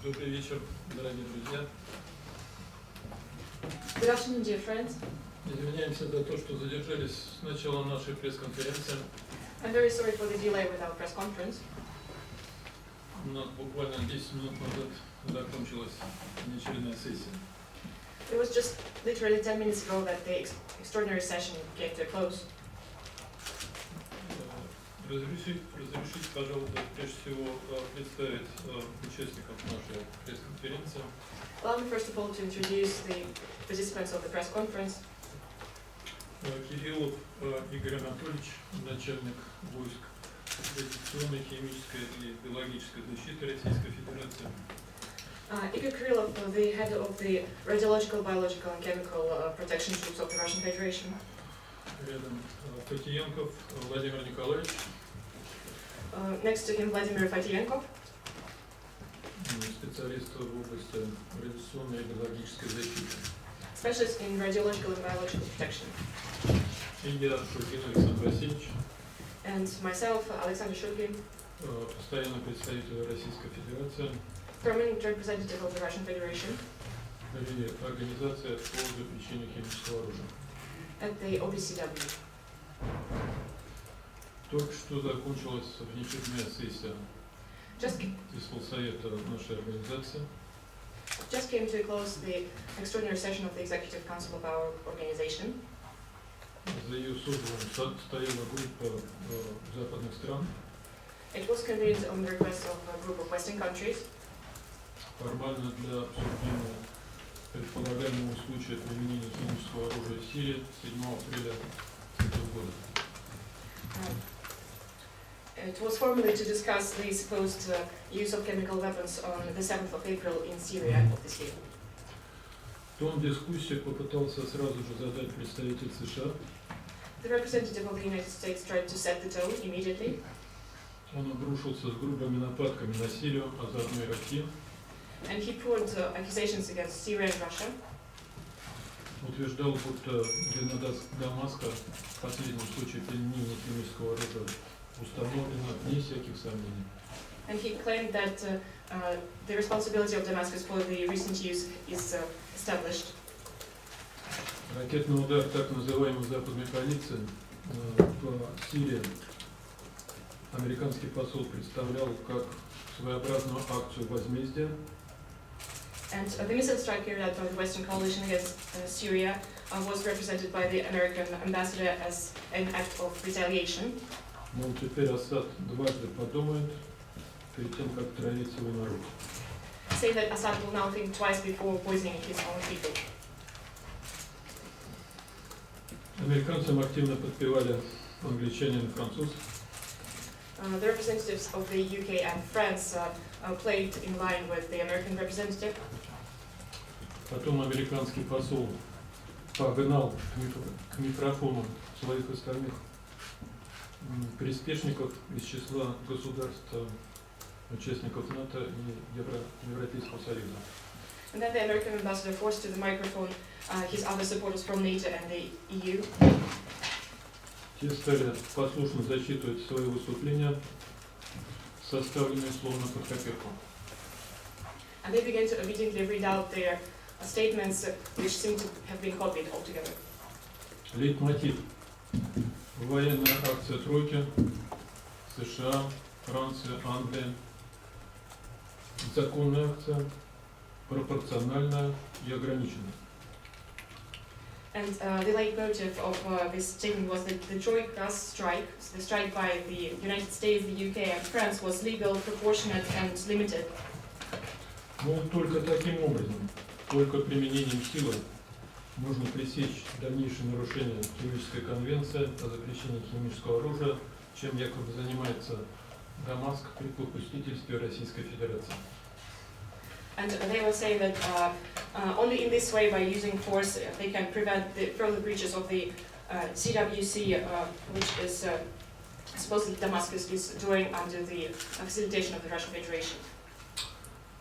Добрый вечер, дорогие друзья. Good afternoon, dear friends. Извиняемся за то, что задержались с начала нашей пресс-конференции. I'm very sorry for the delay with our press conference. У нас буквально 10 минут назад закончилась неочередная сессия. It was just literally 10 minutes ago that the extraordinary session came to a close. Разрешите, пожалуйста, прежде всего представить участников нашей пресс-конференции. Allow me first of all to introduce the participants of the press conference. Кириллов Игорь Анатольевич, начальник войск радиационной, химической и биологической защиты Российской Федерации. Igor Krylov, the head of the radiological, biological and chemical protection troops of the Russian Federation. Рядом Фатиенков Владимир Николаевич. Next to him, Vladimir Fatiyenkov. Специалист в области радиационной и биологической защиты. Specialist in radiological and biological protection. И я, Шульгин Александр Васильевич. And myself, Alexander Shulgin. Постоянный представитель Российской Федерации. Permanent representative of the Russian Federation. И организация по запрещению химического оружия. At the OBCW. Только что закончилась внеочередная сессия исполсовета нашей организации. Just came to a close the extraordinary session of the Executive Council of our organization. За ее созданием стояла группа западных стран. It was convened on the request of a group of Western countries. Формально для обсуждения предполагаемого случая применения химического оружия в Сирии 7 апреля этого года. It was formally to discuss the supposed use of chemical weapons on the 7th of April in Syria of this year. Тон дискуссии попытался сразу же задать представитель США. The representative of the United States tried to set the tone immediately. Он обрушился с грубыми нападками на Сирию, а заодно и Россию. And he poured accusations against Syria and Russia. Утверждал, будто для Дамаска в последнем случае применения химического оружия установлено вне всяких сомнений. And he claimed that the responsibility of Damascus for the recent use is established. Ракетный удар так называемой западной коалиции по Сирии американский посол представлял как своеобразную акцию возмездия. And the missile strike carried out by the Western coalition against Syria was represented by the American ambassador as an act of retaliation. Мол, теперь Асад дважды подумает перед тем, как травить свой народ. Say that Assad will now think twice before poisoning his own people. Американцам активно подпевали англичанин и француз. The representatives of the UK and France played in line with the American representative. Потом американский посол погнал к микрофону своих остальных приспешников из числа государств, участников НАТО и Европейского Союза. And then the American ambassador forced to the microphone his other supporters from NATO and the EU. Те стали послушно зачитывать свои выступления, составленные словно под копирку. And they began to obediently read out their statements, which seemed to have been copied altogether. Лейтмотив. Военная акция тройки, США, Франция, Англия. Законная акция, пропорциональная и ограниченная. And the leitmotif of this statement was that the Troika strike, the strike by the United States, the UK and France, was legal, proportionate and limited. Но только таким образом, только применением силы можно пресечь дальнейшее нарушение химической конвенции о запрещении химического оружия, чем якобы занимается Дамаск при попустительстве Российской Федерации. And they will say that only in this way, by using force, they can prevent the further breaches of the CWC, which is supposedly Damascus is doing under the facilitation of the Russian Federation.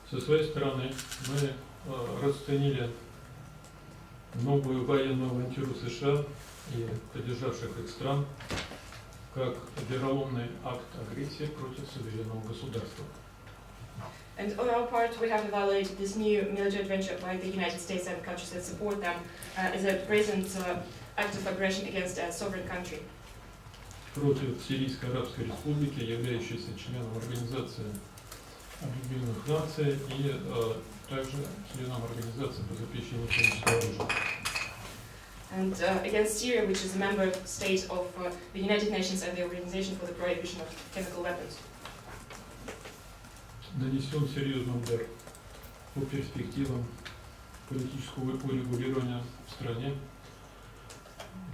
Со своей стороны мы расценили новую военную авантюру США и поддержавших их стран как вероломный акт агрессии против суверенного государства. And on our part, we have evaluated this new military adventure by the United States and countries that support them as a present act of aggression against a sovereign country. Против Сирийской Арабской Республики, являющейся членом Организации Объединенных Наций и также членом Организации по запрещению химического оружия. And against Syria, which is a member state of the United Nations and the Organization for the Prohibition of Chemical Weapons. Нанесен серьезный удар по перспективам политического урегулирования в стране,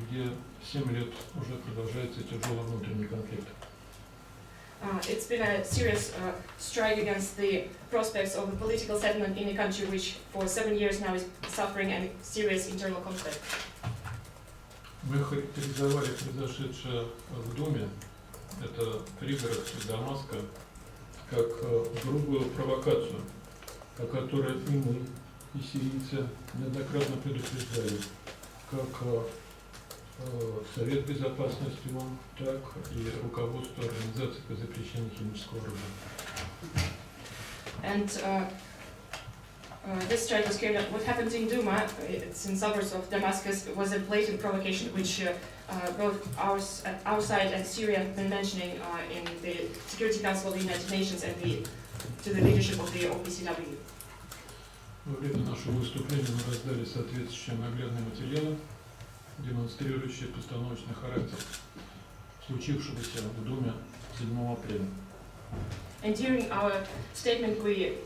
где 7 лет уже продолжается тяжелый внутренний конфликт. It's been a serious strike against the prospects of a political settlement in a country which for 7 years now is suffering a serious internal conflict. Мы характеризовали произошедшее в Думе, это в пригородах Дамаска, как грубую провокацию, о которой и мы, и сирийцы неоднократно предупреждали, как Совет Безопасности ООН, так и руководство Организации по запрещению химического оружия. And this strike was carried out. What happened in Duma, it's in suburbs of Damascus, was a blatant provocation which both our side and Syria have been mentioning in the Security Council of the United Nations and to the leadership of the OPCW. Во время нашего выступления мы раздали соответствующие наглядные материалы, демонстрирующие постановочный характер случившегося в Думе 7 апреля. And during our statement, we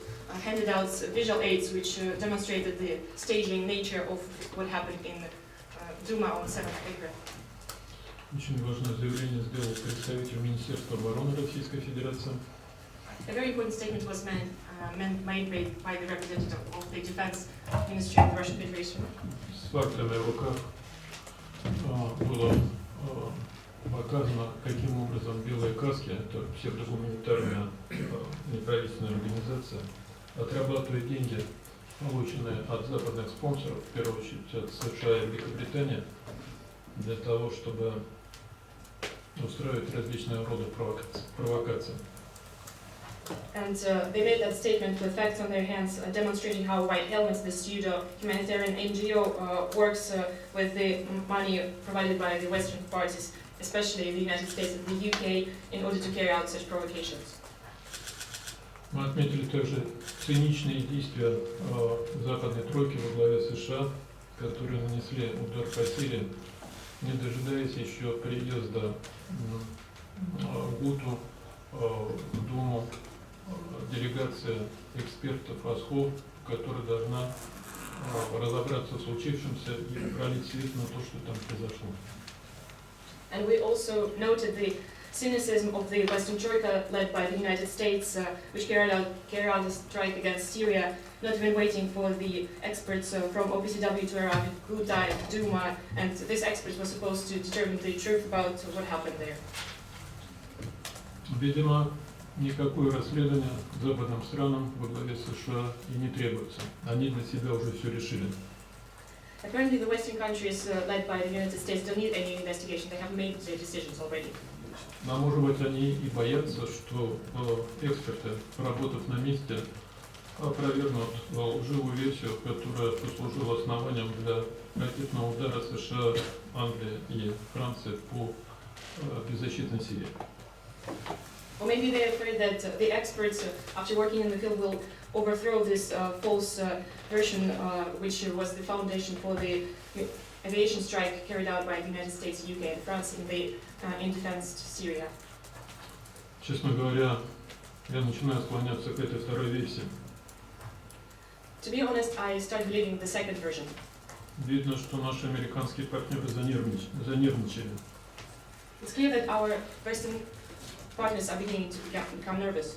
handed out visual aids which demonstrated the staging nature of what happened in Duma on 7th April. Очень важное заявление сделал представитель Министерства обороны Российской Федерации. A very important statement was made by the representative of the Defense Ministry of the Russian Federation. С фактами в руках было показано, каким образом белые каски, это псевдогуманитарная неправительственная организация, отрабатывает деньги, полученные от западных спонсоров, в первую очередь от США и Великобритании, для того, чтобы устраивать различные роды провокаций. And they made that statement with facts on their hands, demonstrating how White Helmets, the pseudo-humanitarian NGO, works with the money provided by the Western parties, especially the United States and the UK, in order to carry out such provocations. Мы отметили также циничные действия западной тройки во главе США, которые нанесли удар по Сирии, не дожидаясь еще приезда ГУТу в Думу делегация экспертов ОЗХО, которая должна разобраться в случившемся и пролить свет на то, что там произошло. And we also noted the cynicism of the Western Troika led by the United States, which carried out a strike against Syria, not even waiting for the experts from OPCW to arrive at Ghouta and Duma, and these experts were supposed to determine the truth about what happened there. Видимо, никакое расследование западным странам во главе США и не требуется. Они для себя уже все решили. Apparently, the Western countries led by the United States don't need any investigation. They have made their decisions already. Но, может быть, они и боятся, что эксперты, поработав на месте, опровергнут лживую версию, которая послужила основанием для ракетного удара США, Англии и Франции по беззащитной Сирии. Or maybe they're afraid that the experts, after working in the field, will overthrow this false version, which was the foundation for the aviation strike carried out by the United States, UK, and France in defense to Syria. Честно говоря, я начинаю склоняться к этой второй версии. To be honest, I start believing the second version. Видно, что наши американские партнеры занервничали. It's clear that our Western partners are beginning to become nervous.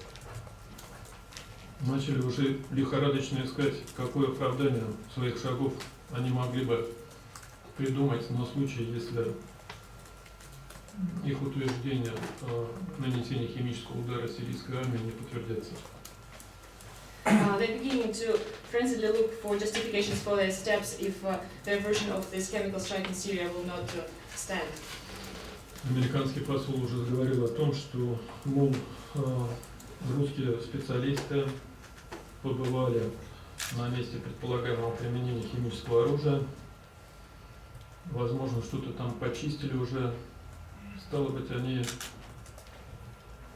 Начали уже лихорадочно искать, какое оправдание своих шагов они могли бы придумать на случай, если их утверждения о нанесении химического удара сирийской армии не подтвердятся. They're beginning to frenziedly look for justifications for their steps if their version of this chemical strike in Syria will not stand. Американский посол уже говорил о том, что, мол, русские специалисты побывали на месте предполагаемого применения химического оружия. Возможно, что-то там почистили уже. Стало быть, они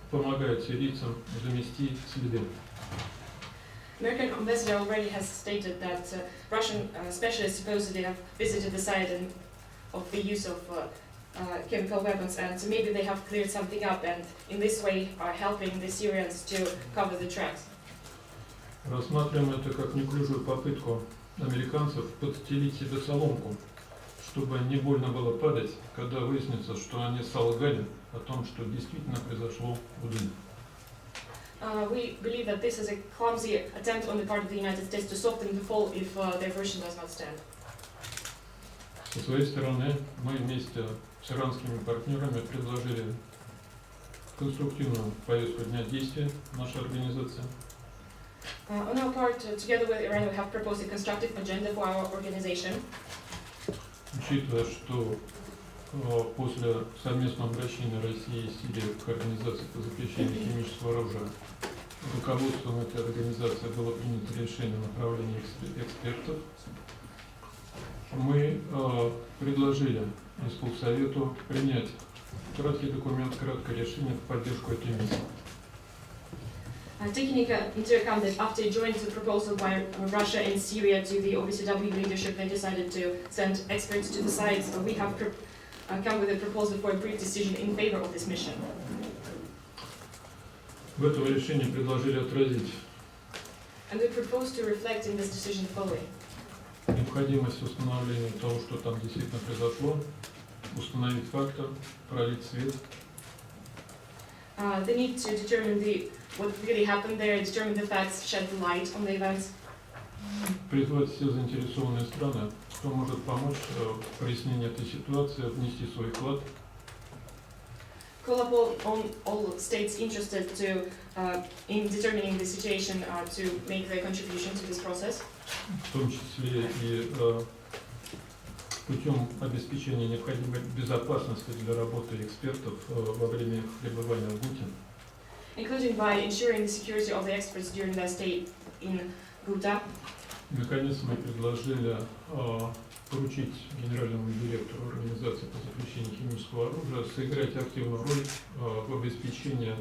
помогают сирийцам замести следы. American ambassador already has stated that Russian specialists supposedly have visited the site of the use of chemical weapons, and maybe they have cleared something up, and in this way are helping the Syrians to cover the tracks. Рассматриваем это как неуклюжую попытку американцев подстелить себе соломку, чтобы не больно было падать, когда выяснится, что они солгали о том, что действительно произошло удар. We believe that this is a clumsy attempt on the part of the United States to soften the fall if their version does not stand. Со своей стороны, мы вместе с иранскими партнерами предложили конструктивную повестку дня действий нашей организации. On our part, together with Iran, we have proposed a constructive agenda for our organization. Учитывая, что после совместного обращения России и Сирии к Организации по запрещению химического оружия руководством этой организации было принято решение о направлении экспертов, мы предложили исполсовету принять краткий документ, краткое решение в поддержку этой миссии. Taking into account that after a joint proposal by Russia and Syria to the OPCW leadership, they decided to send experts to the site. We have come with a proposal for a brief decision in favor of this mission. В этом решении предложили отразить And we propose to reflect in this decision the following. необходимость установления того, что там действительно произошло, установить факты, пролить свет. The need to determine what really happened there, determine the facts, shed the light on the events. Призвать все заинтересованные страны, кто может помочь в прояснении этой ситуации, внести свой вклад. Call upon all states interested in determining the situation to make their contribution to this process. В том числе и путем обеспечения необходимой безопасности для работы экспертов во время их пребывания в ГУТе. Including by ensuring the security of the experts during their stay in Ghouta. Наконец, мы предложили поручить генеральному директору Организации по запрещению химического оружия сыграть активную роль в обеспечении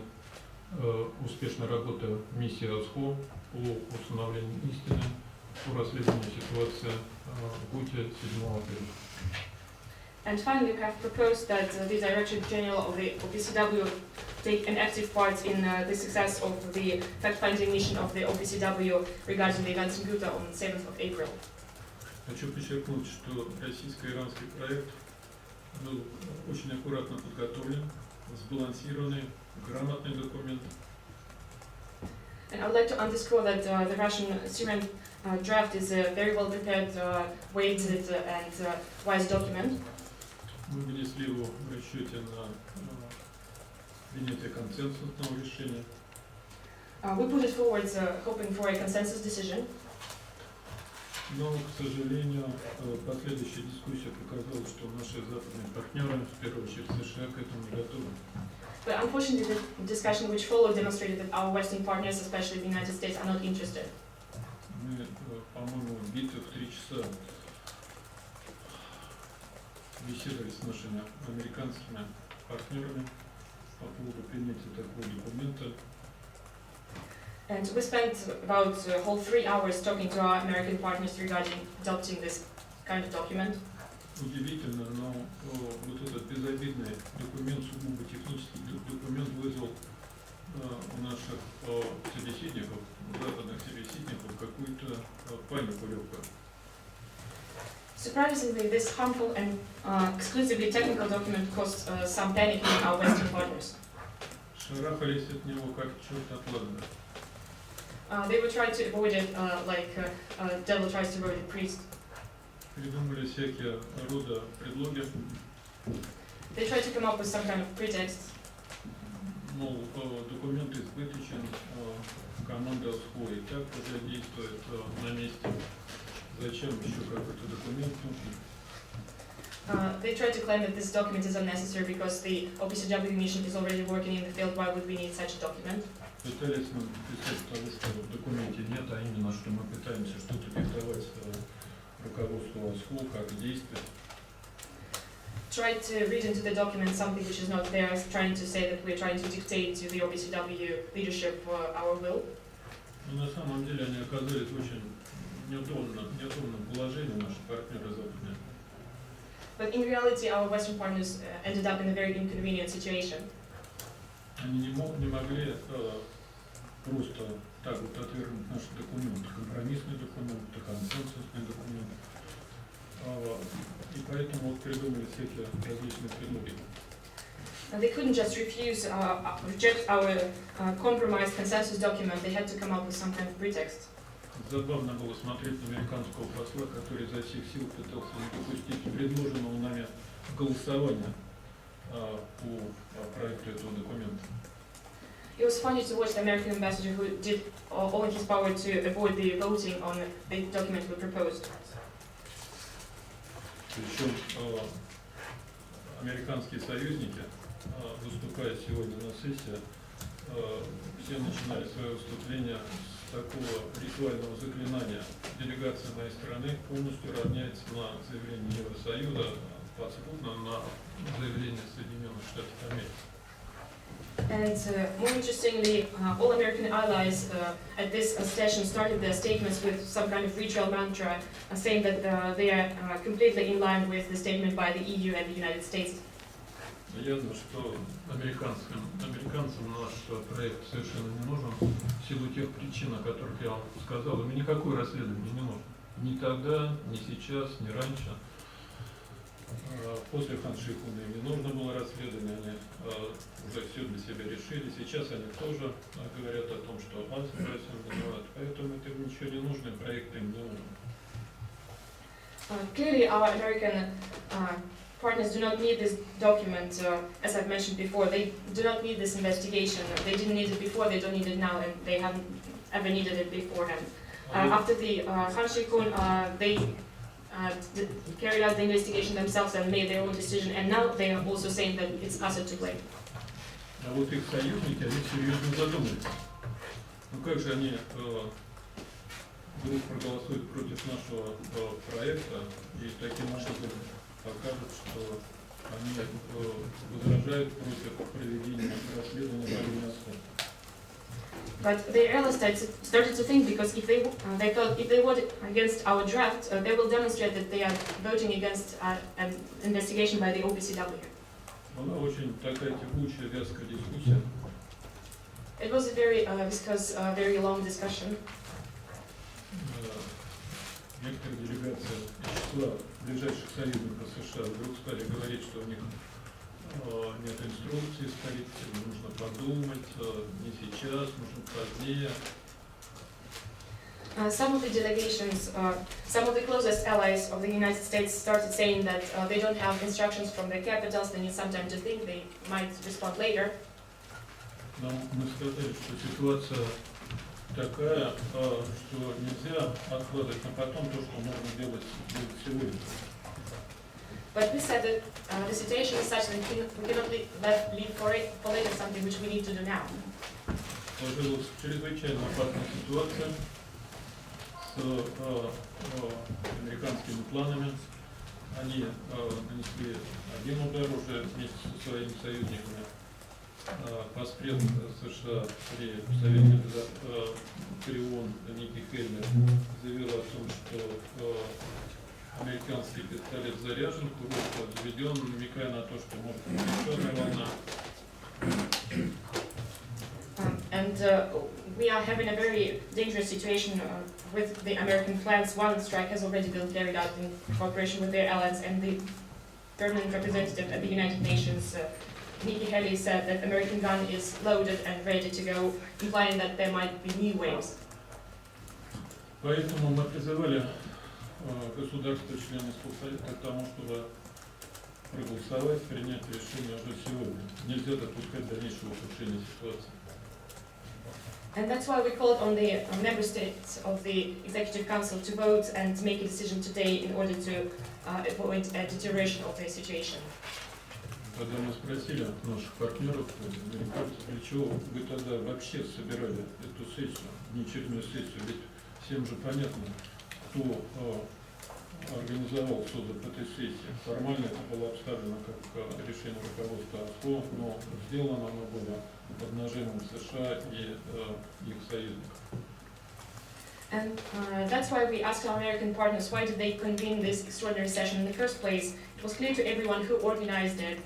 успешной работы миссии ОЗХО по установлению истины, по расследованию ситуации в ГУТе 7 апреля. And finally, we have proposed that the Director General of the OPCW take an active part in the success of the fact-finding mission of the OPCW regarding the events in Ghouta on 7th of April. Хочу подчеркнуть, что российско-иранский проект был очень аккуратно подготовлен, сбалансированный, грамотный документ. And I would like to underscore that the Russian-Syrian draft is a very well prepared, weighted and wise document. Мы внесли его в расчете на принятие консенсусного решения. We put it forward hoping for a consensus decision. Но, к сожалению, последующая дискуссия показала, что наши западные партнеры, в первую очередь США, к этому не готовы. But unfortunately, the discussion which followed demonstrated that our Western partners, especially the United States, are not interested. Мы, по-моему, в битве в 3 часа беседовали с нашими американскими партнерами по поводу принятия такого документа. And we spent about a whole 3 hours talking to our American partners regarding adopting this kind of document. Удивительно, но вот этот безобидный документ, сугубо технический документ, вызвал у наших собеседников, западных собеседников, какую-то панику легкую. Surprisingly, this harmful and exclusively technical document caused some panic in our Western partners. Шарахались от него как черт от ладана. They would try to avoid it like devil tries to avoid a priest. Придумали всякие рода предлоги. They tried to come up with some kind of pretext. Мол, документ избыточен, команда ОЗХО и так уже действует на месте. Зачем еще какой-то документ нужен? They try to claim that this document is unnecessary because the OPCW mission is already working in the field. Why would we need such a document? Пытались мы писать того, что в документе нет, а именно, что мы пытаемся что-то диктовать руководству ОЗХО, как действовать. Try to read into the document something which is not there, trying to say that we're trying to dictate to the OPCW leadership our will. Но на самом деле они оказались в очень неудобном положении, наши партнеры западные. But in reality, our Western partners ended up in a very inconvenient situation. Они не могли просто так вот отвергнуть наши документы, компромиссные документы, консенсусные документы. И поэтому вот придумали всякие различные предлоги. And they couldn't just reject our compromised consensus document. They had to come up with some kind of pretext. Забавно было смотреть на американского посла, который изо всех сил пытался не допустить предложенного нами голосования по проекту этого документа. It was funny to watch the American ambassador who did all in his power to avoid the voting on the document we proposed. Причем американские союзники, выступая сегодня на сессии, все начинали свое выступление с такого ритуального заклинания. Делегация моей страны полностью равняется на заявление Евросоюза, подспудно на заявление Соединенных Штатов Америки. And more interestingly, all American allies at this session started their statements with some kind of ritual mantra, saying that they are completely in line with the statement by the EU and the United States. Ясно, что американцам наш проект совершенно не нужен в силу тех причин, о которых я вам сказал. Им никакое расследование не нужно. Ни тогда, ни сейчас, ни раньше. После Хан-Шейхуна им не нужно было расследование, они уже все для себя решили. Сейчас они тоже говорят о том, что Россия виноват, поэтому это ничего не нужно, проект им не нужен. Clearly, our American partners do not need this document, as I've mentioned before. They do not need this investigation. They didn't need it before, they don't need it now, and they haven't ever needed it beforehand. After the Хан-Шейхун, they carried out the investigation themselves and made their own decision, and now they are also saying that it's us to blame. А вот их союзники, они серьезно задумались. Ну как же они вдруг проголосуют против нашего проекта и таким образом покажут, что они возражают против проведения расследования по линии ОЗХО. But they realized started to think, because if they thought if they vote against our draft, they will demonstrate that they are voting against an investigation by the OPCW. Была очень такая тягучая, вязкая дискуссия. It was a very viscous, very long discussion. Некоторые делегации из числа ближайших союзников США вдруг стали говорить, что у них нет инструкции столицы, нужно подумать, не сейчас, нужно позднее. Some of the delegations, some of the closest allies of the United States started saying that they don't have instructions from their capitals, they need some time to think, they might respond later. Нам мы сказали, что ситуация такая, что нельзя откладывать на потом то, что можно делать сегодня. But we said that the situation is such that we cannot leave for later something which we need to do now. Сложилась чрезвычайно опасная ситуация с американскими планами. Они нанесли один удар уже вместе со своими союзниками. Поспред США при Совете при ООН Ники Хейли заявила о том, что американский пистолет заряжен, курок заведен, намекая на то, что может быть еще одна волна. And we are having a very dangerous situation with the American plans. One strike has already been carried out in cooperation with their allies, and the permanent representative at the United Nations, Nikki Haley, said that American gun is loaded and ready to go, implying that there might be new waves. Поэтому мы призывали государства, члены исполсовета, к тому, чтобы проголосовать, принять решение уже сегодня. Нельзя допускать дальнейшего ухудшения ситуации. And that's why we called on the member states of the Executive Council to vote and make a decision today in order to avoid a deterioration of the situation. Когда мы спросили наших партнеров, американцев, для чего вы тогда вообще собирали эту сессию, внеочередную сессию, ведь всем же понятно, кто организовал созыв этой сессии. Формально это было обставлено как решение руководства ОЗХО, но сделано оно было под нажимом США и их союзников. And that's why we asked our American partners why did they convene this extraordinary session in the first place. It was clear to everyone who organized it.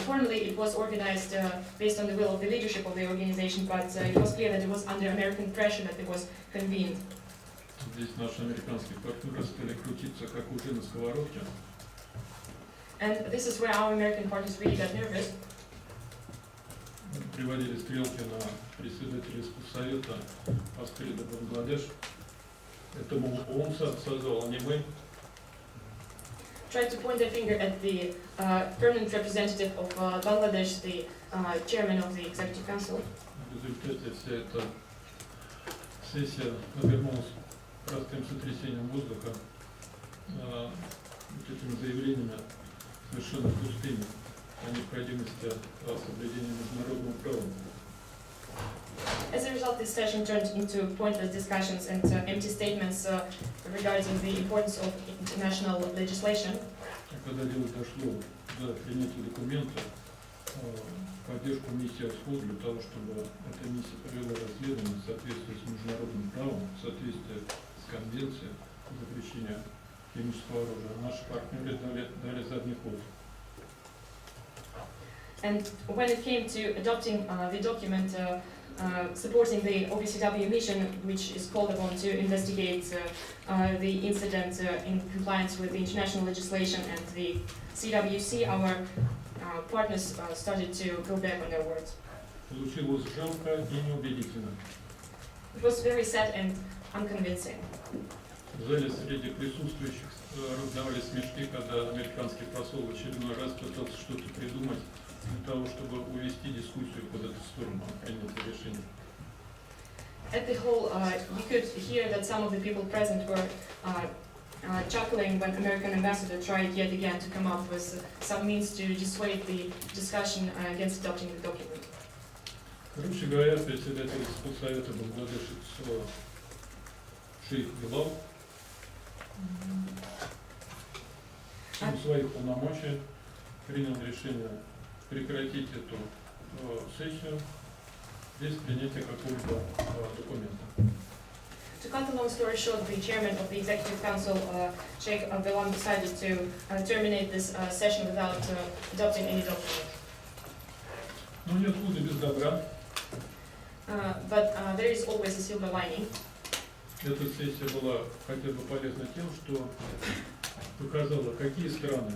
Formally, it was organized based on the will of the leadership of the organization, but it was clear that it was under American pressure that it was convened. Здесь наши американские партнеры стали крутиться как ужи на сковородке. And this is where our American partners really got nervous. Приводили стрелки на председателя исполсовета Аскарида Бангладеш. Это, мол, он создал, а не мы. Tried to point their finger at the permanent representative of Bangladesh, the chairman of the Executive Council. В результате вся эта сессия обернулась простым сотрясением воздуха, этими заявлениями совершенно пустыми о необходимости соблюдения международного права. As a result, this session turned into pointless discussions and empty statements regarding the importance of international legislation. Когда дело дошло до принятия документа, поддержку миссии ОЗХО для того, чтобы эта миссия провела расследование в соответствии с международным правом, в соответствии с конвенцией о запрещении химического оружия, наши партнеры дали задний ход. And when it came to adopting the document supporting the OPCW mission, which is called upon to investigate the incident in compliance with the international legislation and the CWC, our partners started to go back on their words. Получилось жалко и неубедительно. It was very sad and unconvincing. В зале среди присутствующих раздавались смешки, когда американский посол в очередной раз пытался что-то придумать для того, чтобы увести дискуссию куда-то в сторону принятия решения. At the hall, you could hear that some of the people present were chuckling when American ambassador tried yet again to come up with some means to dissuade the discussion against adopting the document. Короче говоря, председатель исполсовета Бангладеша шейх Билал в силу своих полномочий принял решение прекратить эту сессию без принятия какого-либо документа. To cut a long story short, the chairman of the Executive Council, Sheikh Abdullah, decided to terminate this session without adopting any document. Но нет худа без добра. But there is always a silver lining. Эта сессия была хотя бы полезна тем, что показала, какие страны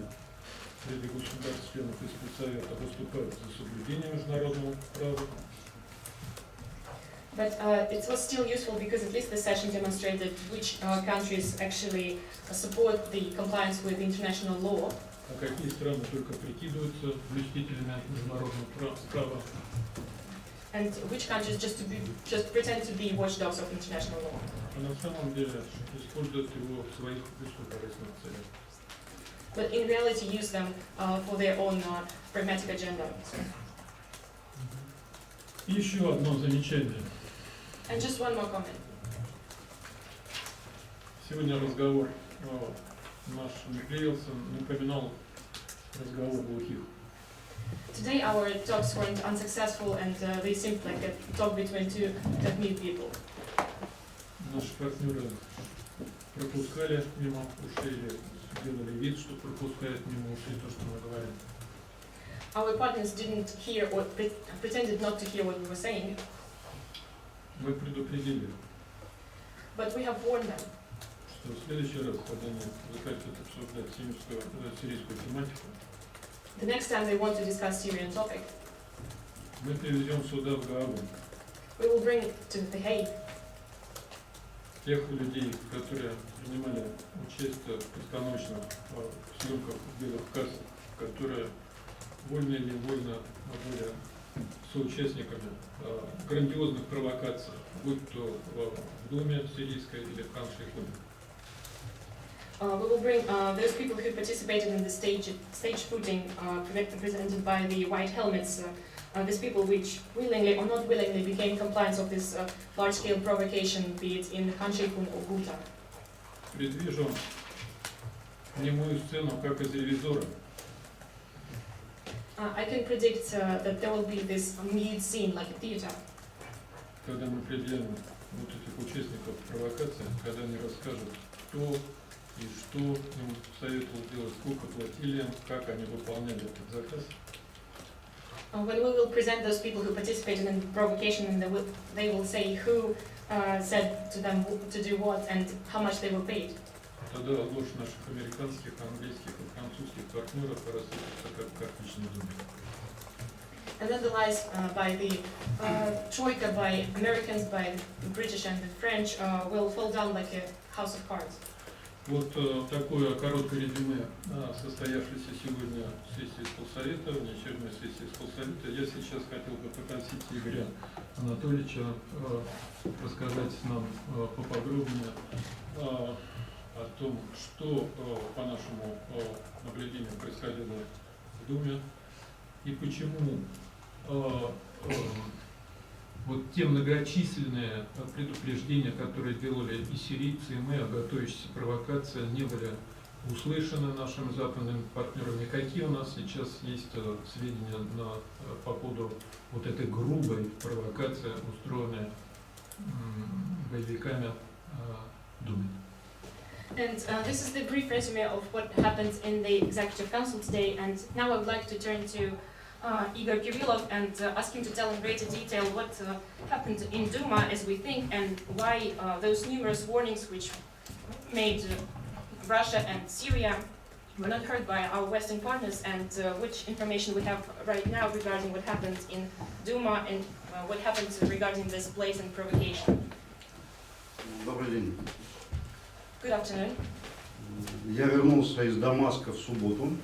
среди государств-членов исполсовета выступают за соблюдение международного права. But it was still useful because at least the session demonstrated which countries actually support the compliance with international law. А какие страны только прикидываются блюстителями международного права. And which countries just pretend to be watchdogs of international law. А на самом деле используют его в своих узкокорыстных целях. But in reality use them for their own pragmatic agenda. И еще одно замечание. And just one more comment. Сегодня разговор наш не клеился, напоминал разговор глухих. Today our talks weren't unsuccessful and they seemed like a talk between two deaf-mute people. Наши партнеры пропускали мимо ушей или делали вид, что пропускают мимо ушей то, что мы говорим. Our partners didn't hear or pretended not to hear what we were saying. Мы предупредили, But we have warned them что в следующий раз, когда они захотят обсуждать сирийскую тематику, the next time they want to discuss Syrian topic, мы привезем сюда в Гаагу we will bring to The Hague тех людей, которые принимали участие в постановочных съемках белых касс, которые вольно или невольно были соучастниками грандиозных провокаций, будь то в Думе сирийской или в Хан-Шейхуне. We will bring those people who participated in the stage shooting presented by the white helmets, these people which willingly or not willingly became compliant of this large-scale provocation, be it in Хан-Шейхун or Гута. Предвижу немую сцену, как из ревизора. I can predict that there will be this mute scene like a theater. Когда мы определяем вот этих участников провокации, когда они расскажут, кто и что им советовал делать, сколько платили, как они выполняли этот заказ. When we will present those people who participated in the provocation, and they will say who said to them to do what and how much they were paid. Тогда ложь наших американских, английских и французских партнеров рассыпется как карточный домик. And then the lies by the Troika, by Americans, by the British and the French will fall down like a house of cards. Вот такое короткое резюме состоявшейся сегодня сессии исполсовета, внеочередной сессии исполсовета. Я сейчас хотел бы попросить Игоря Анатольевича рассказать нам поподробнее о том, что по нашему наблюдению происходило в Думе и почему вот те многочисленные предупреждения, которые делали и сирийцы, и мы о готовящейся провокации, не были услышаны нашими западными партнерами. Какие у нас сейчас есть сведения по поводу вот этой грубой провокации, устроенной боевиками в Думе? And this is the brief resume of what happened in the Executive Council today. And now I would like to turn to Igor Kirillov and ask him to tell in greater detail what happened in Duma as we think, and why those numerous warnings which made Russia and Syria were not heard by our Western partners, and which information we have right now regarding what happened in Duma and what happened regarding this blatant provocation. Добрый день. Good afternoon. Я вернулся из Дамаска в субботу,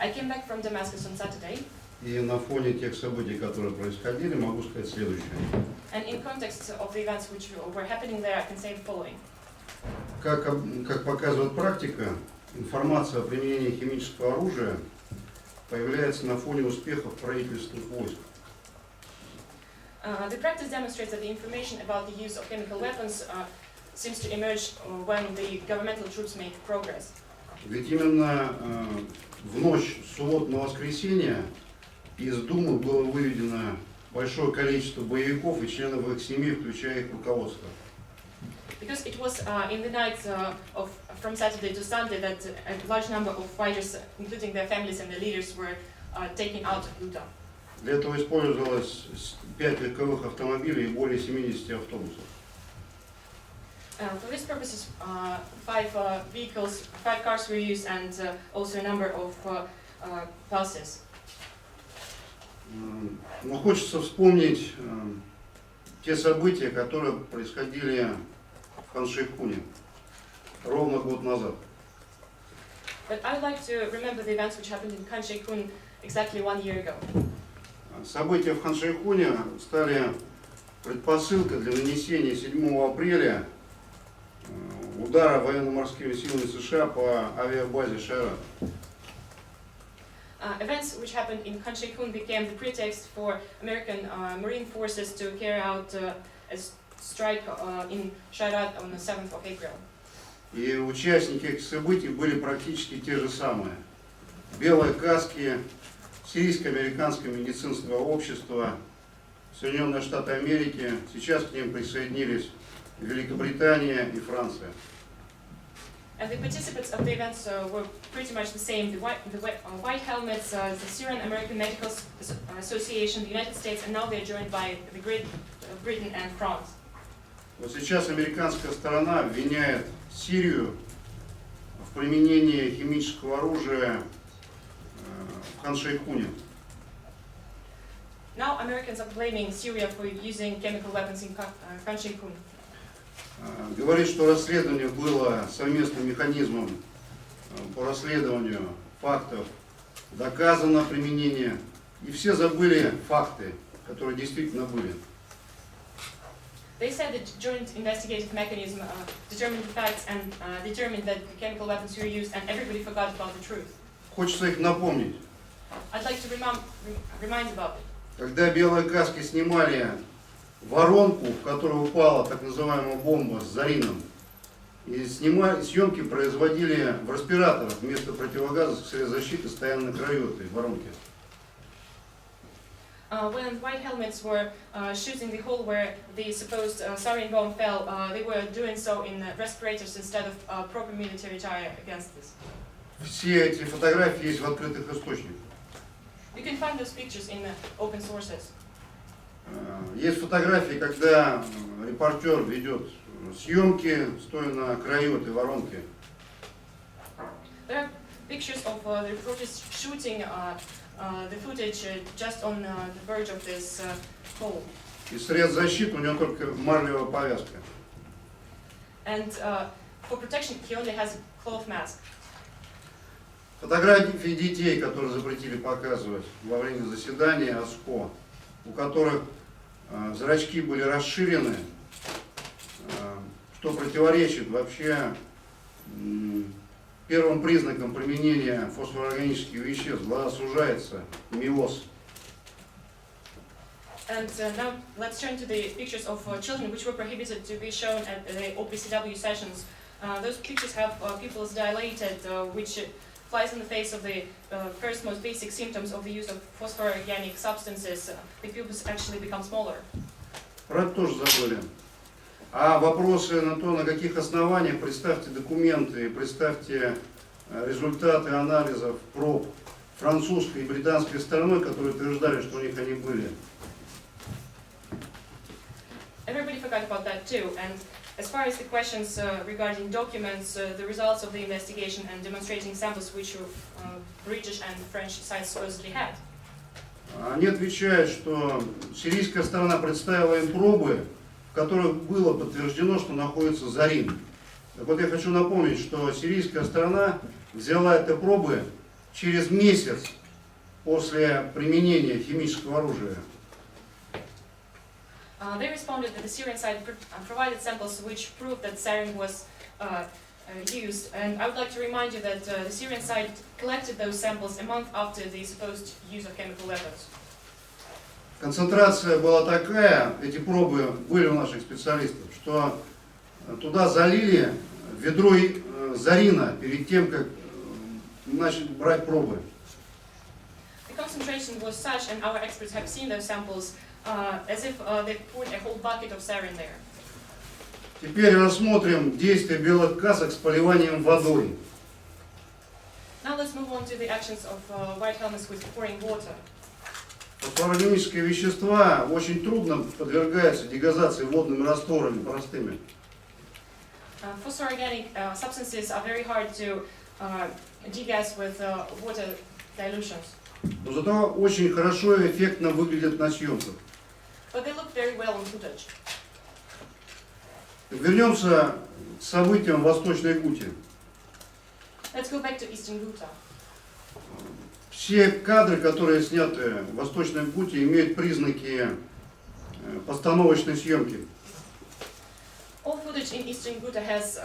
I came back from Damascus on Saturday, и на фоне тех событий, которые происходили, могу сказать следующее. and in context of the events which were happening there, I can say the following. Как показывает практика, информация о применении химического оружия появляется на фоне успехов правительственных войск. The practice demonstrates that the information about the use of chemical weapons seems to emerge when the governmental troops make progress. Ведь именно в ночь с субботы на воскресенье из Думы было выведено большое количество боевиков и членов их семей, включая их руководство. Because it was in the night from Saturday to Sunday that a large number of fighters, including their families and their leaders, were taken out of Ghouta. Для этого использовалось 5 легковых автомобилей и более 70 автобусов. For these purposes, 5 cars were used, and also a number of buses. Но хочется вспомнить те события, которые происходили в Хан-Шейхуне ровно год назад. But I would like to remember the events which happened in Хан-Шейхун exactly 1 year ago. События в Хан-Шейхуне стали предпосылкой для нанесения 7 апреля удара военно-морскими силами США по авиабазе Шайрат. Events which happened in Хан-Шейхун became the pretext for American Marine forces to carry out a strike in Shayrat on the 7th of April. И участники этих событий были практически те же самые. Белые каски, Сирийско-американское медицинское общество, Соединенные Штаты Америки, сейчас к ним присоединились Великобритания и Франция. And the participants of the events were pretty much the same. The white helmets, the Syrian American Medical Association, the United States, and now they're joined by the Britain and France. Вот сейчас американская сторона обвиняет Сирию в применении химического оружия в Хан-Шейхуне. Now Americans are blaming Syria for using chemical weapons in Хан-Шейхун. Говорит, что расследование было совместным механизмом по расследованию фактов, доказано применение и все забыли факты, которые действительно были. They said that joint investigative mechanism determined the facts and determined that the chemical weapons were used, and everybody forgot about the truth. Хочется их напомнить. I'd like to remind about it. Когда белые каски снимали воронку, в которую упала так называемая бомба с зарином, и съемки производили в респираторах вместо противогаза средств защиты, стоя на краю этой воронки. When white helmets were shooting the hole where the supposed sarin bomb fell, they were doing so in respirators instead of proper military attire against this. Все эти фотографии есть в открытых источниках. You can find those pictures in open sources. Есть фотографии, когда репортер ведет съемки, стоя на краю этой воронки. There are pictures of the reporters shooting the footage just on the verge of this hole. И средств защиты у него только марлевая повязка. And for protection, he only has a cloth mask. Фотографии детей, которые запретили показывать во время заседания ОЗХО, у которых зрачки были расширены, что противоречит вообще первым признакам применения фосфорорганических веществ. Глаз сужается, миоз. And now let's turn to the pictures of children which were prohibited to be shown at the OPCW sessions. Those pictures have pupils dilated, which flies in the face of the first most basic symptoms of the use of phosphororganic substances. The pupils actually become smaller. Про это тоже забыли. А вопросы на то, на каких основаниях, представьте документы, представьте результаты анализов проб французской и британской стороной, которые утверждали, что у них они были. Everybody forgot about that too. And as far as the questions regarding documents, the results of the investigation and demonstrating samples which British and French sides supposedly had. Они отвечают, что сирийская сторона представила им пробы, в которых было подтверждено, что находится зарин. Так вот я хочу напомнить, что сирийская сторона взяла эти пробы через месяц после применения химического оружия. They responded that the Syrian side provided samples which proved that sarin was used. And I would like to remind you that the Syrian side collected those samples a month after the supposed use of chemical weapons. Концентрация была такая, эти пробы были у наших специалистов, что туда залили ведро зарина перед тем, как начали брать пробы. The concentration was such, and our experts have seen those samples, as if they poured a whole bucket of sarin there. Теперь рассмотрим действия белых касок с поливанием водой. Now let's move on to the actions of white helmets with pouring water. Фосфорорганические вещества очень трудно подвергаются дегазации водными растворами простыми. Phosphoorganic substances are very hard to degas with water dilutions. Но зато очень хорошо и эффектно выглядят на съемках. But they look very well on footage. Вернемся к событиям в Восточной Гуте. Let's go back to Eastern Ghouta. Все кадры, которые сняты в Восточной Гуте, имеют признаки постановочной съемки. All footage in Eastern Ghouta has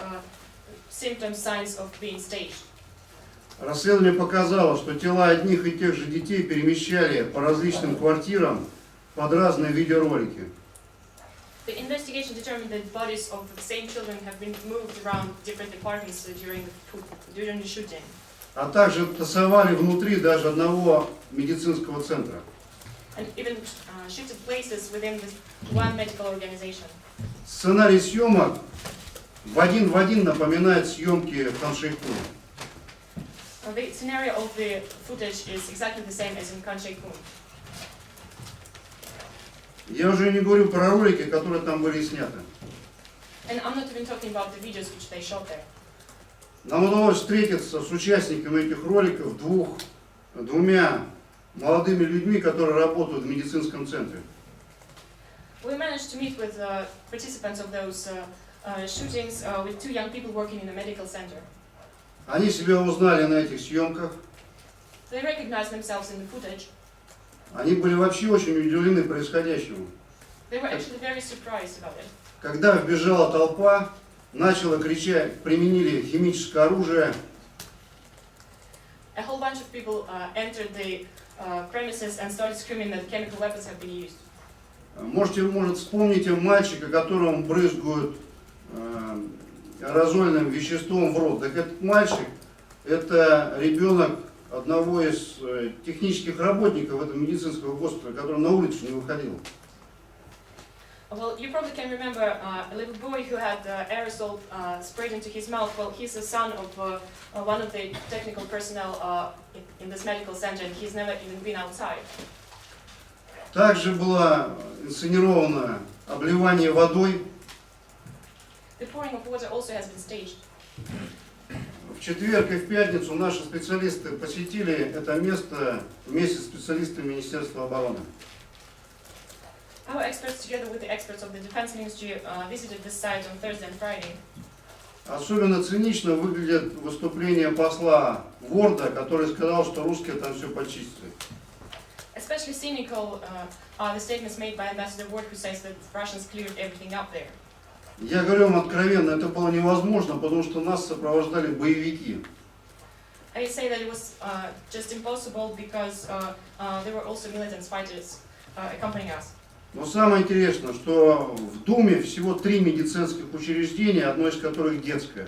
symptoms, signs of being staged. Расследование показало, что тела одних и тех же детей перемещали по различным квартирам под разные видеоролики. The investigation determined that bodies of the same children have been moved around different apartments during the shooting. А также тасовали внутри даже одного медицинского центра. And even shifted places within this one medical organization. Сценарий съемок в один напоминает съемки в Хан-Шейхуне. The scenario of the footage is exactly the same as in Khan Sheikhoun. Я уже не говорю про ролики, которые там были сняты. And I'm not even talking about the videos which they shot there. Нам удалось встретиться с участниками этих роликов, двумя молодыми людьми, которые работают в медицинском центре. We managed to meet with participants of those shootings with two young people working in a medical center. Они себя узнали на этих съемках. They recognized themselves in the footage. Они были вообще очень удивлены происходящему. They were actually very surprised about it. Когда вбежала толпа, начала кричать, применили химическое оружие. A whole bunch of people entered the premises and started screaming that chemical weapons have been used. Может, вспомните мальчика, которому брызгают аэрозольным веществом в рот. Так этот мальчик, это ребенок одного из технических работников этого медицинского госпиталя, который на улицу не выходил. Well, you probably can remember a little boy who had aerosol sprayed into his mouth. Well, he's the son of one of the technical personnel in this medical center, and he's never even been outside. Также было инсценировано обливание водой. The pouring of water also has been staged. В четверг и в пятницу наши специалисты посетили это место вместе с специалистами Министерства обороны. Our experts, together with the experts of the Defense Ministry, visited this site on Thursday and Friday. Особенно цинично выглядит выступление посла Ворда, который сказал, что русские там все почистили. Especially cynical are the statements made by Ambassador Ward, who says that Russians cleared everything up there. Я говорю вам откровенно, это было невозможно, потому что нас сопровождали боевики. I say that it was just impossible because there were also militant fighters accompanying us. Но самое интересное, что в Думе всего 3 медицинских учреждения, одно из которых детское.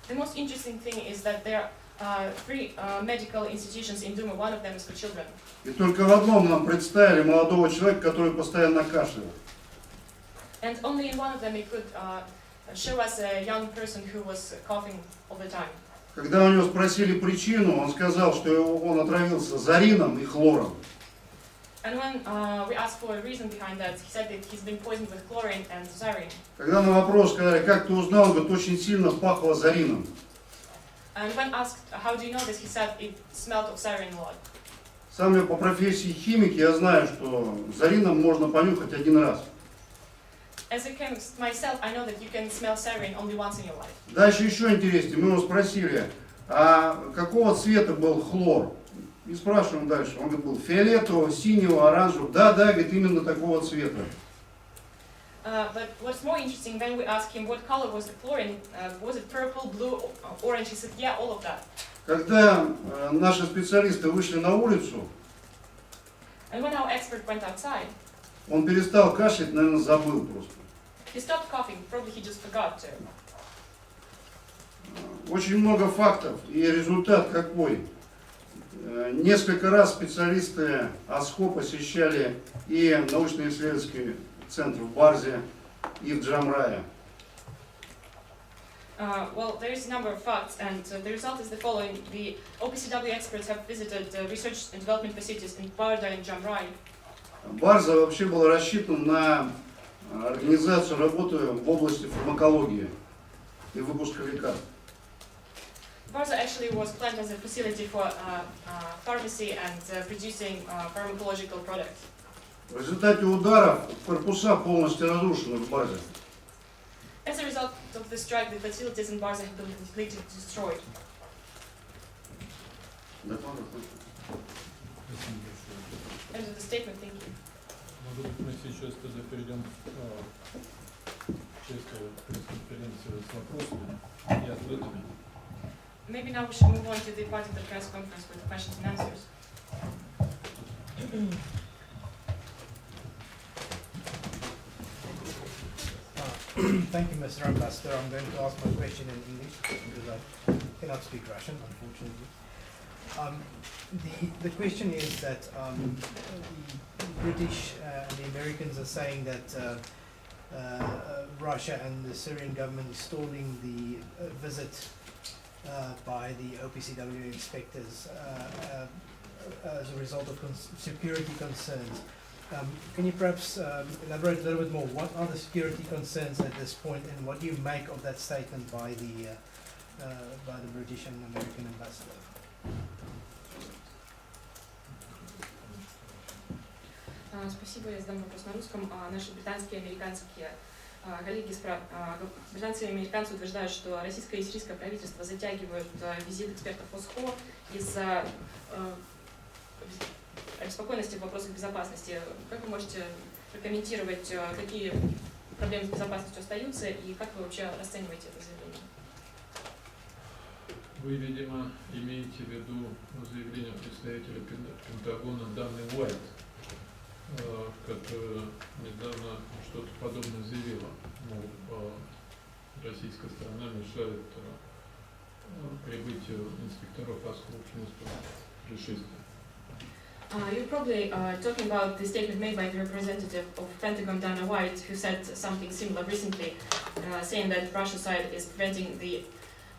The most interesting thing is that there are 3 medical institutions in Duma. One of them is for children. И только в одном нам представили молодого человека, который постоянно кашлял. And only in one of them it could show us a young person who was coughing all the time. Когда у него спросили причину, он сказал, что он отравился зарином и хлором. And when we asked for a reason behind that, he said that he's been poisoned with chlorine and sarin. Когда на вопрос сказали, как ты узнал, он говорит, очень сильно пахло зарином. And when asked how do you know this, he said it smelled of sarin a lot. Сам я по профессии химик, я знаю, что зарином можно понюхать один раз. As a chemist myself, I know that you can smell sarin only once in your life. Дальше еще интереснее, мы его спросили, а какого цвета был хлор? И спрашиваем дальше. Он говорит, был фиолетового, синего, оранжевого. Да, говорит, именно такого цвета. But what's more interesting, when we asked him what color was the chlorine, was it purple, blue, orange? He said, yeah, all of that. Когда наши специалисты вышли на улицу, And when our expert went outside, он перестал кашлять, наверное, забыл просто. he stopped coughing. Probably he just forgot to. Очень много фактов, и результат какой? Несколько раз специалисты ОЗХО посещали и научно-исследовательский центр в Барзе, и в Джамрае. Well, there is a number of facts, and the result is the following. The OPCW experts have visited research and development facilities in Barda and Jamrai. Барза вообще была рассчитана на организацию работы в области фармакологии и выпуска лекарств. Barza actually was planned as a facility for pharmacy and producing pharmacological products. В результате ударов корпуса полностью разрушены в Барзе. As a result of the strike, the facilities in Barza have been completely destroyed. End of the statement, thank you. Могу быть, мы сейчас тогда перейдем к части пресс-конференции с вопросами и ответами. Maybe now we should move on to the part of the press conference with the questions and answers. Thank you, Mr. Ambassador. I'm going to ask my question in English because I cannot speak Russian, unfortunately. The question is that the British and the Americans are saying that Russia and the Syrian government is stalling the visit by the OPCW inspectors as a result of security concerns. Can you perhaps elaborate a little bit more? What are the security concerns at this point, and what do you make of that statement by the British and American ambassador? Спасибо, я задам вопрос на русском. Наши британские и американские коллеги, британцы и американцы утверждают, что российское и сирийское правительство затягивают визит экспертов ОЗХО из-за обеспокоенности в вопросах безопасности. Как вы можете прокомментировать, какие проблемы с безопасностью остаются и как вы вообще расцениваете это заявление? Вы, видимо, имеете в виду заявление представителя Пентагона Даны Уайт, которая недавно что-то подобное заявила. Мол, российская сторона мешает прибытию инспекторов ОЗХО к месту происшествия. You're probably talking about the statement made by the representative of Pentagon, Dana White, who said something similar recently, saying that Russia's side is preventing the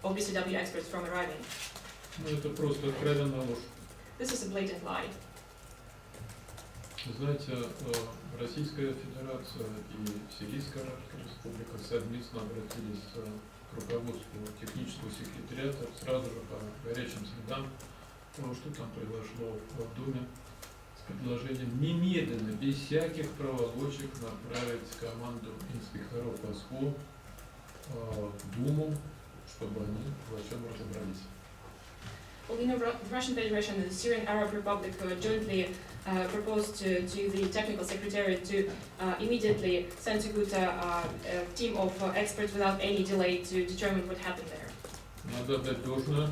OPCW experts from arriving. Ну, это просто откровенная ложь. This is a blatant lie. Знаете, Российская Федерация и Сирийская Арабская Республика совместно обратились к руководству технического секретариата сразу же по горячим следам того, что там произошло в Думе, с предложением немедленно, без всяких проволочек, направить команду инспекторов ОЗХО в Думу, чтобы они во всем разобрались. Well, you know, the Russian Federation and the Syrian Arab Republic jointly proposed to the technical secretariat to immediately send to Ghouta a team of experts without any delay to determine what happened there. Надо отдать должное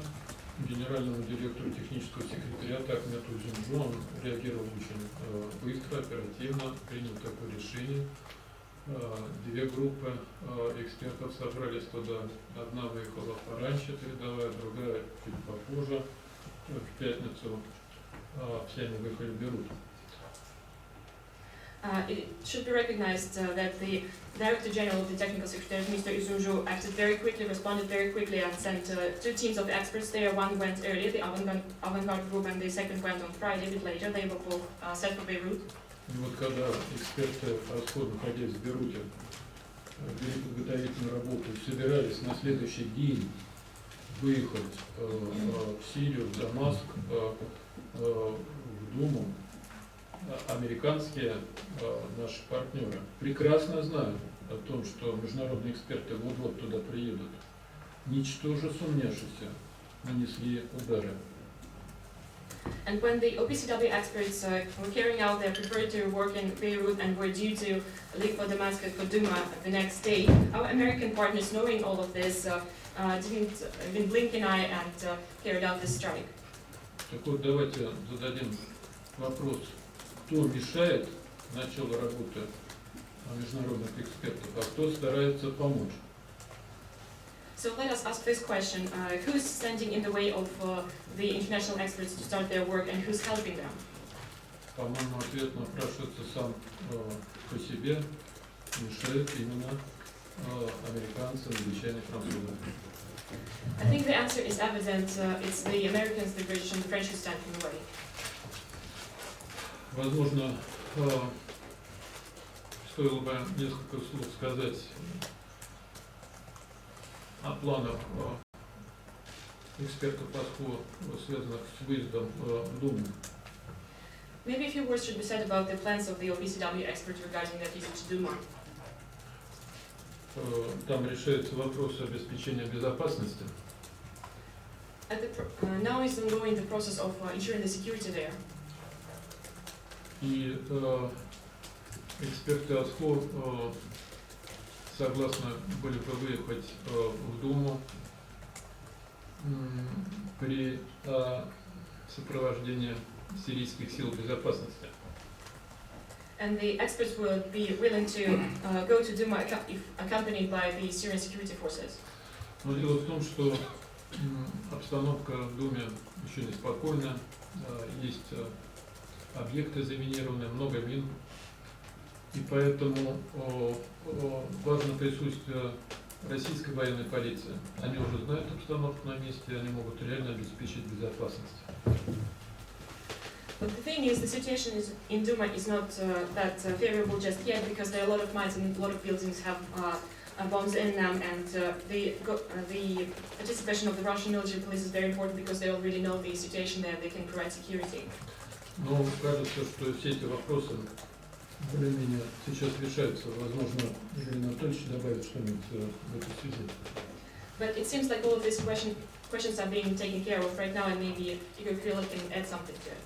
генеральному директору технического секретариата Ахмету Зинджу. Он реагировал очень быстро, оперативно, принял такое решение. Две группы экспертов собрались туда. Одна выехала пораньше, передовая, другая чуть попозже. В пятницу все они выехали в Бейрут. It should be recognized that the Director General of the Technical Secretariat, Mr. Izunju, acted very quickly, responded very quickly, and sent two teams of experts there. One went earlier, the avant-garde group, and the second went on Friday, a bit later. They were both set for Beirut. И вот когда эксперты ОЗХО, находясь в Бейруте, вели подготовительную работу, собирались на следующий день выехать в Сирию, в Дамаск, в Думу, американские наши партнеры прекрасно знают о том, что международные эксперты вот-вот туда приедут. Ничтоже сумняшися нанесли удары. And when the OPCW experts were carrying out their preparatory work in Beirut and were due to leave for Damascus for Duma the next day, our American partners, knowing all of this, didn't even blink an eye and carried out this strike. Так вот, давайте зададим вопрос, кто мешает началу работы международных экспертов, а кто старается помочь. So let us ask this question, who's standing in the way of the international experts to start their work and who's helping them? По-моему, ответ напрашивается сам по себе, мешает именно американцы, англичане, французы. I think the answer is evident, it's the Americans, the British and the French who stand in the way. Возможно, стоило бы несколько слов сказать о планах экспертов ОЗХО, связанных с выездом в Думу. Maybe a few words should be said about the plans of the OPCW experts regarding their visit to Duma. Там решается вопрос обеспечения безопасности. Now is ongoing the process of ensuring the security there. И эксперты ОЗХО согласны были бы выехать в Думу при сопровождении сирийских сил безопасности. And the experts will be willing to go to Duma if accompanied by the Syrian security forces. Но дело в том, что обстановка в Думе еще неспокойна, есть объекты заминированные, много мин, и поэтому важно присутствие российской военной полиции. Они уже знают обстановку на месте, они могут реально обеспечить безопасность. But the thing is, the situation in Duma is not that favorable just yet because there are a lot of mines and a lot of buildings have bombs in them, and the participation of the Russian military police is very important because they already know the situation there, they can provide security. Но кажется, что все эти вопросы более-менее сейчас решаются. Возможно, Ирина Анатольевич добавит что-нибудь в этой связи. But it seems like all of these questions are being taken care of right now, and maybe Igor Krylov can add something to it.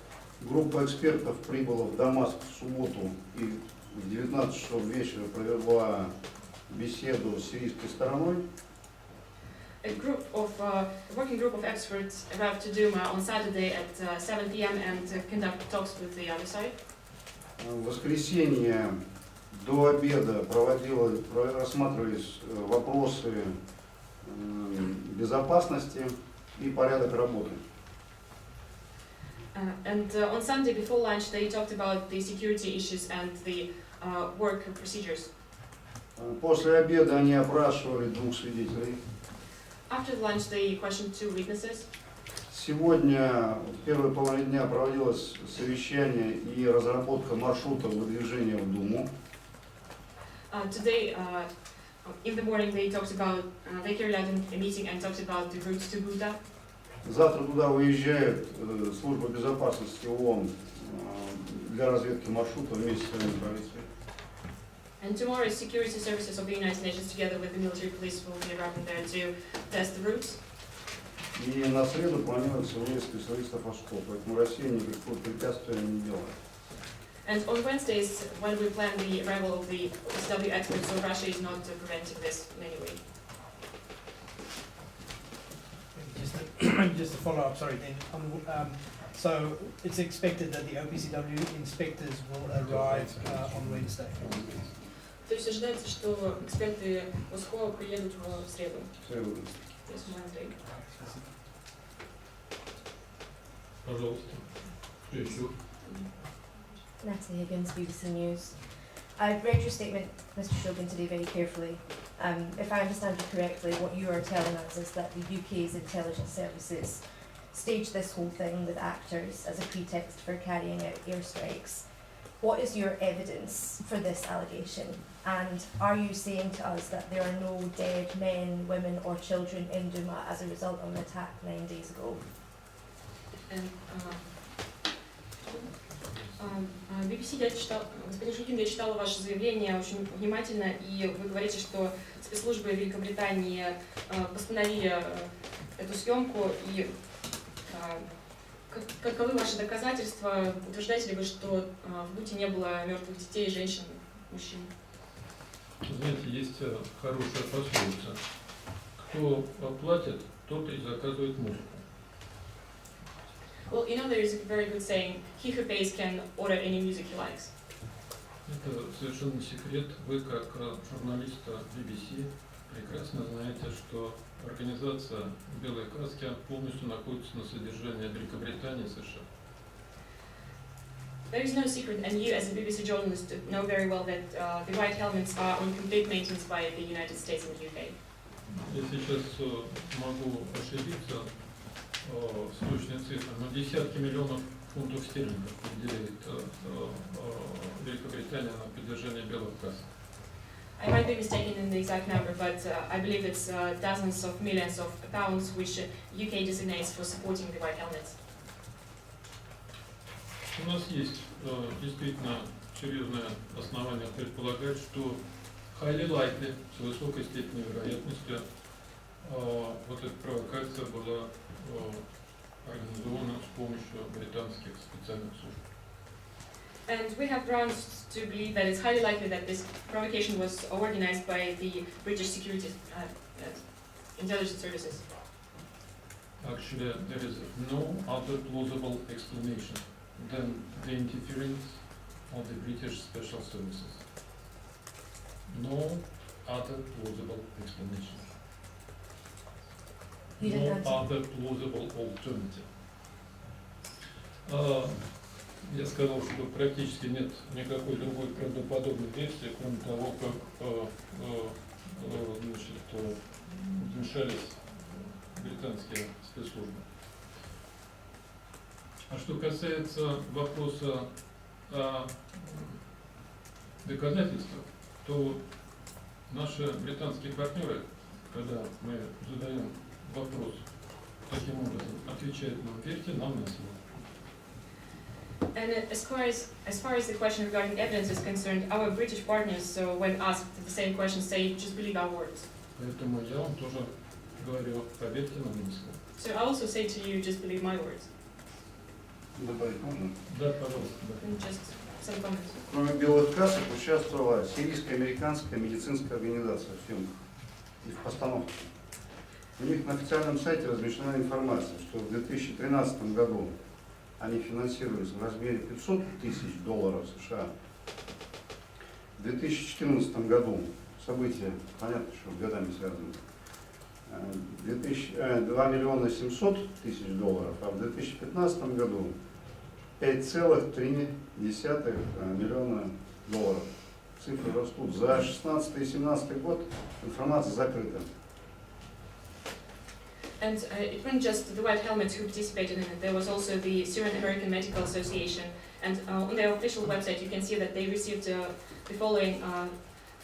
Группа экспертов прибыла в Дамаск в субботу и в 19 часов вечера провела беседу с сирийской стороной. A working group of experts arrived to Duma on Saturday at 7 p.m. and conduct talks with the other side. В воскресенье до обеда рассматривались вопросы безопасности и порядок работы. And on Sunday before lunch they talked about the security issues and the work procedures. После обеда они опрашивали 2 свидетелей. After lunch they questioned 2 witnesses. Сегодня в первой половине дня проводилось совещание и разработка маршрута выдвижения в Думу. Today, in the morning, they carried out a meeting and talked about the routes to Buda. Завтра туда выезжает служба безопасности ООН для разведки маршрута вместе с военной полицией. And tomorrow, security services of the United Nations, together with the military police, will be arriving there to test the routes. И на среду планируется выезд специалистов ОЗХО, поэтому Россия никакого препятствия не делает. And on Wednesdays, when we plan the arrival of the SW experts, so Russia is not preventing this in any way. Just to follow up, sorry, then, so it's expected that the OPCW inspectors will arrive on Wednesday. То есть ожидается, что эксперты ОЗХО приедут в среду. Yes, Monday. Пожалуйста. Кто еще? Natalie Higgins, BBC News. I've read your statement, Mr. Shogun, today very carefully. If I understand you correctly, what you are telling us is that the UK's intelligence services staged this whole thing with actors as a pretext for carrying out airstrikes. What is your evidence for this allegation? And are you saying to us that there are no dead men, women or children in Duma as a result of an attack 9 days ago? BBC, господин Шукин, я читала ваше заявление очень внимательно, и вы говорите, что спецслужбы Великобритании постановили эту съемку, и каковы ваши доказательства? Утверждаете ли вы, что в Буте не было мертвых детей, женщин, мужчин? Знаете, есть хорошая пословица. Кто платит, тот и заказывает музыку. Well, you know, there is a very good saying, he who pays can order any music he likes. Это совершенно не секрет. Вы, как журналист BBC, прекрасно знаете, что организация «Белой каски» полностью находится на содержании Великобритании и США. There is no secret, and you as a BBC journalist know very well that the white helmets are on complete maintenance by the United States and the UK. Я сейчас могу ошибиться с точной цифрой, но десятки миллионов фунтов стерлингов выделяет Великобритания на поддержание белых касс. I might be mistaken in the exact number, but I believe it's dozens of millions of pounds which UK designates for supporting the white helmets. У нас есть действительно серьезное основание предполагать, что highly likely, с высокой степенью вероятности, вот эта провокация была организована с помощью британских специальных служб. And we have grounds to believe that it's highly likely that this provocation was organized by the British security intelligence services. Actually, there is no other plausible explanation than the interference of the British special services. No other plausible explanation. No other plausible alternative. Я сказал, что практически нет никакой другой правдоподобной версии, кроме того, как вмешались британские спецслужбы. А что касается вопроса о доказательствах, то наши британские партнеры, когда мы задаем вопрос таким образом, отвечают нам: верьте нам на слово. And as far as the question regarding evidence is concerned, our British partners, so when asked the same question, say, just believe our words. Поэтому я вам тоже говорю: поверьте нам на слово. So I also say to you, just believe my words. Добавить можно? Да, пожалуйста. Да. And just some comments. Кроме белых касок участвовала сирийско-американская медицинская организация в съемках и в постановке. У них на официальном сайте размещена информация, что в 2013 году они финансировались в размере $500 тысяч США. В 2014 году события, понятно, что годами связаны, 2 миллиона 700 тысяч $, а в 2015 году 5,3 миллиона $. Цифры растут. За 16 и 17 год информация закрыта. And it wasn't just the White Helmets who participated in it, there was also the Syrian American Medical Association. And on their official website you can see that they received the following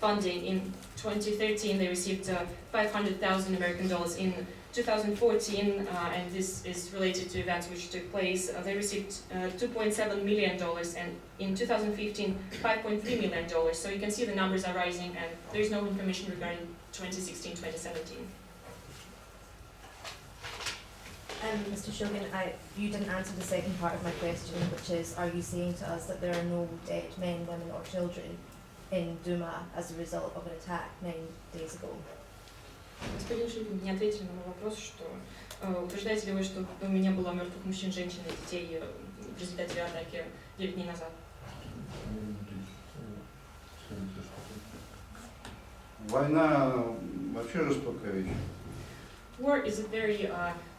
funding. In 2013 they received $500,000 American. In 2014, and this is related to events which took place, they received $2.7 million, and in 2015, $5.3 million. So you can see the numbers are rising, and there is no information regarding 2016-2017. Mr. Shogun, you didn't answer the second part of my question, which is, are you saying to us that there are no dead men, women or children in Duma as a result of an attack 9 days ago? Господин Шульгин не ответили на мой вопрос, что утверждаете ли вы, что у меня было мертвых мужчин, женщин и детей в результате атаки 9 дней назад? Война вообще жестокая вещь. War is a very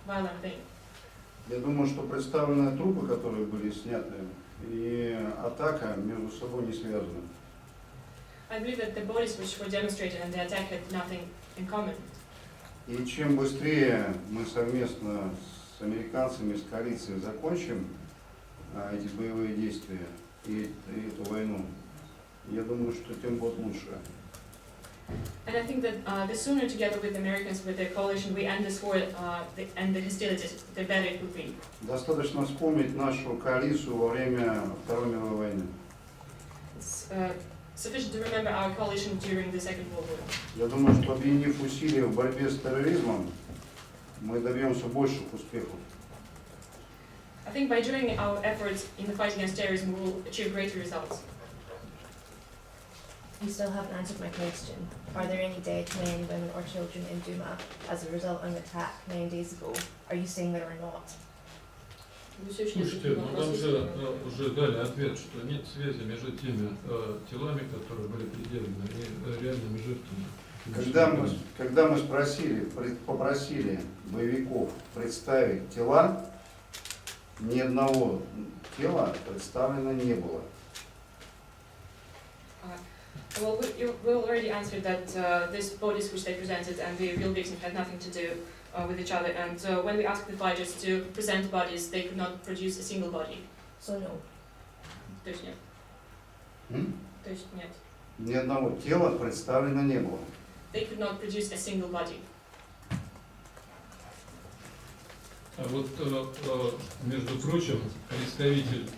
violent thing. Я думаю, что представленные трупы, которые были сняты, и атака между собой не связаны. I believe that the bodies which were demonstrated and the attack had nothing in common. И чем быстрее мы совместно с американцами, с коалицией закончим эти боевые действия и эту войну, я думаю, что тем будет лучше. And I think that the sooner together with the Americans, with the coalition, we end this war and the hostilities, the better it would be. Достаточно вспомнить нашу коалицию во время Второй мировой войны. It's sufficient to remember our coalition during the Second World War. Я думаю, что объединив усилия в борьбе с терроризмом, мы добьемся больших успехов. I think by joining our efforts in the fight against terrorism, we will achieve greater results. You still haven't answered my question. Are there any dead men, women or children in Duma as a result of an attack 9 days ago? Are you saying there are not? Слушайте, ну нам же уже дали ответ, что нет связи между теми телами, которые были предъявлены, и реальными жертвами. Когда мы попросили боевиков представить тела, ни одного тела представлено не было. Well, we already answered that these bodies which they presented and the real victims had nothing to do with each other. And when we asked the fighters to present bodies, they could not produce a single body. So no. То есть нет. То есть нет. Ни одного тела представлено не было. They could not produce a single body. А вот, между прочим, представитель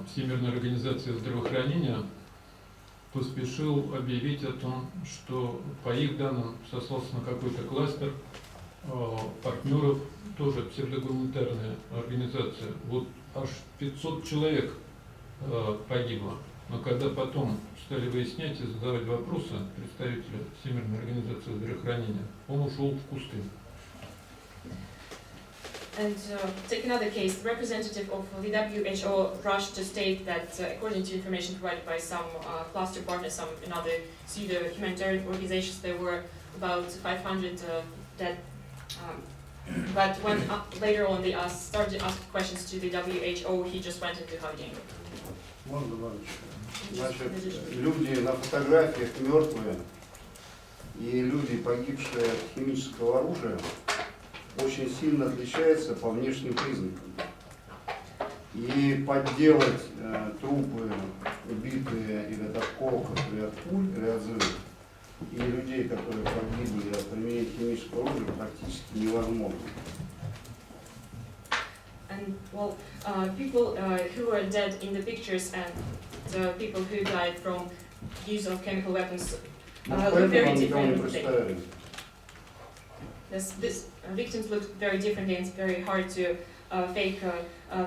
Всемирной организации здравоохранения поспешил объявить о том, что по их данным сослался на какой-то кластер партнеров, тоже псевдогуманитарная организация. Вот аж 500 человек погибло. Но когда потом стали выяснять и задавать вопросы представителя Всемирной организации здравоохранения, он ушел в кусты. And take another case, the representative of the WHO rushed to state that according to information provided by some cluster partners, some another pseudo-humanitarian organizations, there were about 500 dead. But when later on they started to ask questions to the WHO, he just went into hiding. Значит, люди на фотографиях мертвые и люди, погибшие от химического оружия, очень сильно отличается по внешним признакам. И подделать трупы, убитые или от осколков, или от пуль, или от взрывов, и людей, которые погибли от применения химического оружия, практически невозможно. And well, people who were dead in the pictures and the people who died from use of chemical weapons look very different. These victims look very differently, and it's very hard to fake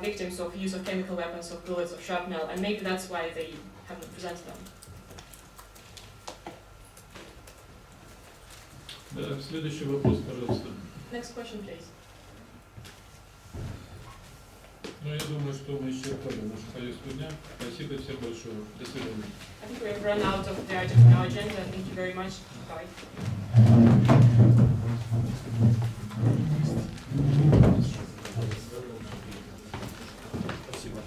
victims of use of chemical weapons, of bullets, of shrapnel, and maybe that's why they haven't presented them. Да, следующий вопрос, пожалуйста. Next question, please. Ну, я думаю, что мы исчерпали нашу повестку дня. Спасибо всем большое. До свидания. I think we have run out of the items on our agenda. Thank you very much. Bye. Спасибо.